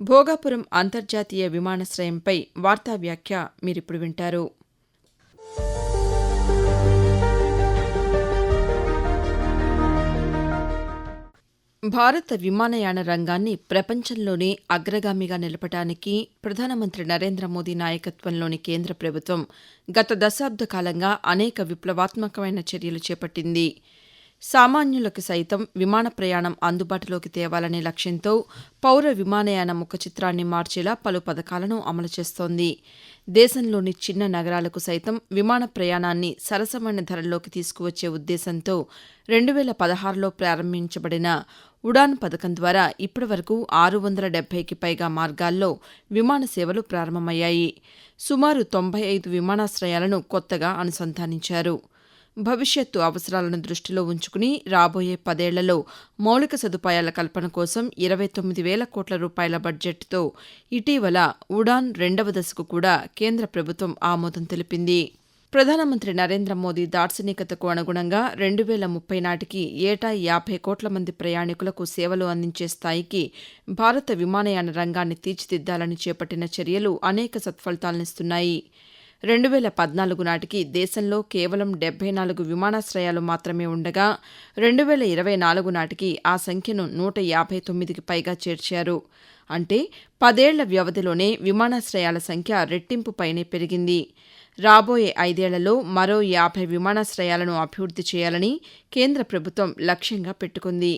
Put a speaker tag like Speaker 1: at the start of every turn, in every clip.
Speaker 1: భోగాపురం అంతర్జాతీయ విమానాశ్రయంపై వార్తా వ్యాఖ్య మీరిప్పుడు వింటారు. భారత విమానయాన రంగాన్ని ప్రపంచంలోనే అగ్రగామిగా నిలపడానికి ప్రధానమంత్రి నరేంద్ర మోదీ నాయకత్వంలోని కేంద్ర ప్రభుత్వం గత దశాబ్ద కాలంగా అనేక విప్లవాత్మకమైన చర్యలు చేపట్టింది. సామాన్యులకు సైతం విమాన ప్రయాణం అందుబాటులోకి తేవాలనే లక్ష్యంతో పౌర విమానయాన ముఖ చిత్రాన్ని మార్చేలా పలు పథకాలను అమలు చేస్తోంది. దేశంలోని చిన్న నగరాలకు సైతం విమాన ప్రయాణాన్ని సరసమైన ధరల్లోకి తీసుకువచ్చే ఉద్దేశంతో 2016లో ప్రారంభించబడిన ఉడాన్ పథకం ద్వారా ఇప్పటివరకు 670కి పైగా మార్గాల్లో విమాన సేవలు ప్రారంభమయ్యాయి. సుమారు 95 విమానాశ్రయాలను కొత్తగా అనుసంధానించారు. భవిష్యత్తు అవసరాలను దృష్టిలో ఉంచుకుని రాబోయే 10 ఏళ్లలో మౌలిక సదుపాయాల కల్పన కోసం 29,000 కోట్ల రూపాయల బడ్జెట్తో ఇటీవల ఉడాన్ 2వ దశకు కూడా కేంద్ర ప్రభుత్వం ఆమోదం తెలిపింది. ప్రధానమంత్రి నరేంద్ర మోదీ దార్శనికతకు అనుగుణంగా 2030 నాటికి ఏటా 50 కోట్ల మంది ప్రయాణికులకు సేవలు అందించే స్థాయికి భారత విమానయాన రంగాన్ని తీర్చిదిద్దాలని చేపట్టిన చర్యలు అనేక సత్ఫలితాలనిస్తున్నాయి. 2014 నాటికి దేశంలో కేవలం 74 విమానాశ్రయాలు మాత్రమే ఉండగా 2024 నాటికి ఆ సంఖ్యను 159కి పైగా చేర్చారు. అంటే 10 ఏళ్ల వ్యవధిలోనే విమానాశ్రయాల సంఖ్య రెట్టింపు పైనే పెరిగింది. రాబోయే 5 ఏళ్లలో మరో 50 విమానాశ్రయాలను అభివృద్ది చేయాలని కేంద్ర ప్రభుత్వం లక్ష్యంగా పెట్టుకుంది.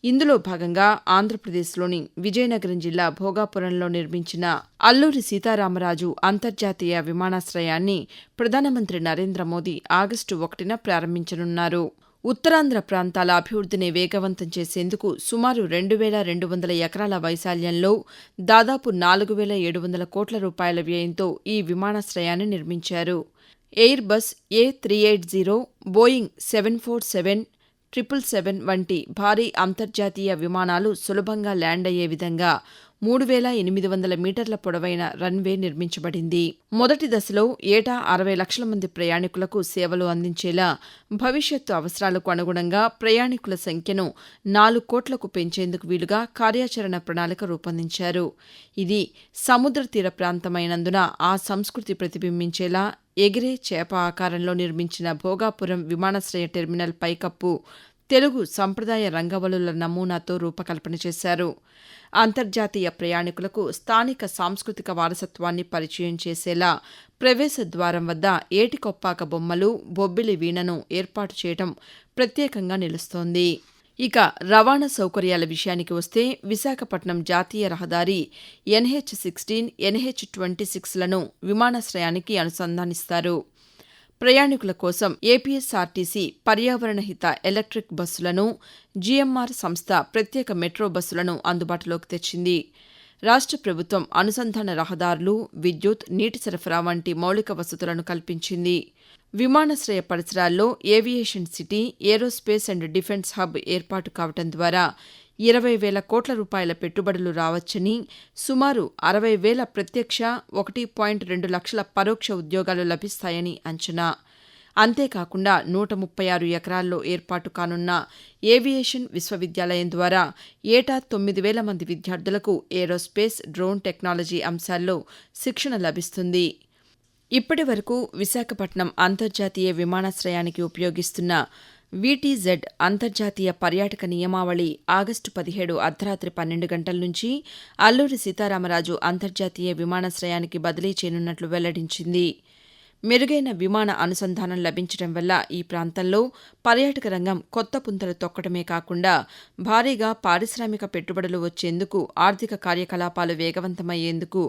Speaker 1: ఇందులో భాగంగా ఆంధ్రప్రదేశ్లోని విజయనగరం జిల్లా భోగాపురంలో నిర్మించిన అల్లూరి సీతారామరాజు అంతర్జాతీయ విమానాశ్రయాన్ని ప్రధానమంత్రి నరేంద్ర మోదీ ఆగస్టు 1న ప్రారంభించనున్నారు. ఉత్తరాంధ్ర ప్రాంతాల అభివృద్దిని వేగవంతం చేసేందుకు సుమారు 2,200 ఎకరాల వైశాల్యంలో దాదాపు 4,700 కోట్ల రూపాయల వ్యయంతో ఈ విమానాశ్రయాన్ని నిర్మించారు. ఎయిర్ బస్ A380, బోయింగ్ 747, 777 వంటి భారీ అంతర్జాతీయ విమానాలు సులభంగా ల్యాండ్ అయ్యే విధంగా 3,800 మీటర్ల పొడవైన రన్వే నిర్మించబడింది. మొదటి దశలో ఏటా 60 లక్షల మంది ప్రయాణికులకు సేవలు అందించేలా భవిష్యత్తు అవసరాలకు అనుగుణంగా ప్రయాణికుల సంఖ్యను 4 కోట్లకు పెంచేందుకు వీలుగా కార్యాచరణ ప్రణాళిక రూపొందించారు. ఇది సముద్ర తీర ప్రాంతమైనందున ఆ సంస్కృతి ప్రతిబింబించేలా ఎగిరే చేప ఆకారంలో నిర్మించిన భోగాపురం విమానాశ్రయ టెర్మినల్ పైకప్పు తెలుగు సంప్రదాయ రంగవల్లుల నమూనాతో రూపకల్పన చేశారు. అంతర్జాతీయ ప్రయాణికులకు స్థానిక సాంస్కృతిక వారసత్వాన్ని పరిచయం చేసేలా ప్రవేశ ద్వారం వద్ద ఏటికొప్పాక బొమ్మలు, బొబ్బిలి వీణను ఏర్పాటు చేయడం ప్రత్యేకంగా నిలుస్తోంది. ఇక రవాణా సౌకర్యాల విషయానికి వస్తే విశాఖపట్నం జాతీయ రహదారి NH16, NH26లను విమానాశ్రయానికి అనుసంధానిస్తారు. ప్రయాణికుల కోసం ఏపీఎస్ఆర్టీసీ పర్యావరణ హిత ఎలక్ట్రిక్ బస్సులను, జీఎంఆర్ సంస్థ ప్రత్యేక మెట్రో బస్సులను అందుబాటులోకి తెచ్చింది. రాష్ట్ర ప్రభుత్వం అనుసంధాన రహదారులు, విద్యుత్, నీటి సరఫరా వంటి మౌలిక వసతులను కల్పించింది. విమానాశ్రయ పరిసరాల్లో aviation city, aerospace and defence hub ఏర్పాటు కావడం ద్వారా 20,000 కోట్ల రూపాయల పెట్టుబడులు రావచ్చని, సుమారు 60,000 ప్రత్యక్ష, 1.2 లక్షల పరోక్ష ఉద్యోగాలు లభిస్తాయని అంచనా. అంతేకాకుండా 136 ఎకరాల్లో ఏర్పాటు కానున్న ఏవియేషన్ విశ్వవిద్యాలయం ద్వారా ఏటా 9,000 మంది విద్యార్థులకు ఏరోస్పేస్, డ్రోన్ టెక్నాలజీ అంశాల్లో శిక్షణ లభిస్తుంది. ఇప్పటి వరకు విశాఖపట్నం అంతర్జాతీయ విమానాశ్రయానికి ఉపయోగిస్తున్న VTZ అంతర్జాతీయ పర్యాటక నియమావళి ఆగస్టు 17 అర్ధరాత్రి 12 గంటల నుంచి అల్లూరి సీతారామరాజు అంతర్జాతీయ విమానాశ్రయానికి బదిలీ చేయనున్నట్లు వెల్లడించింది. మెరుగైన విమాన అనుసంధానం లభించడం వల్ల ఈ ప్రాంతంలో పర్యాటక రంగం కొత్త పుంతలు తొక్కడమే కాకుండా భారీగా పారిశ్రామిక పెట్టుబడులు వచ్చేందుకు, ఆర్థిక కార్యకలాపాలు వేగవంతమయ్యేందుకు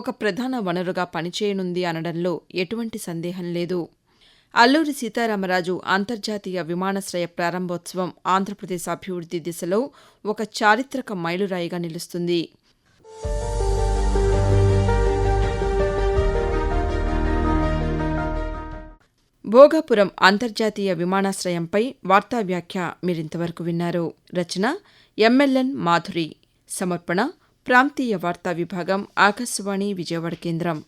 Speaker 1: ఒక ప్రధాన వనరుగా పనిచేయనుంది అనడంలో ఎటువంటి సందేహం లేదు. అల్లూరి సీతారామరాజు అంతర్జాతీయ విమానాశ్రయ ప్రారంభోత్సవం ఆంధ్రప్రదేశ్ అభివృద్ది దిశలో ఒక చారిత్రక మైలురాయిగా నిలుస్తుంది. భోగాపురం అంతర్జాతీయ విమానాశ్రయంపై వార్తా వ్యాఖ్య మీరింతవరకు విన్నారు. రచన MLN మాధురి. సమర్పణ ప్రాంతీయ వార్తా విభాగం, ఆకాశవాణి విజయవాడ కేంద్రం.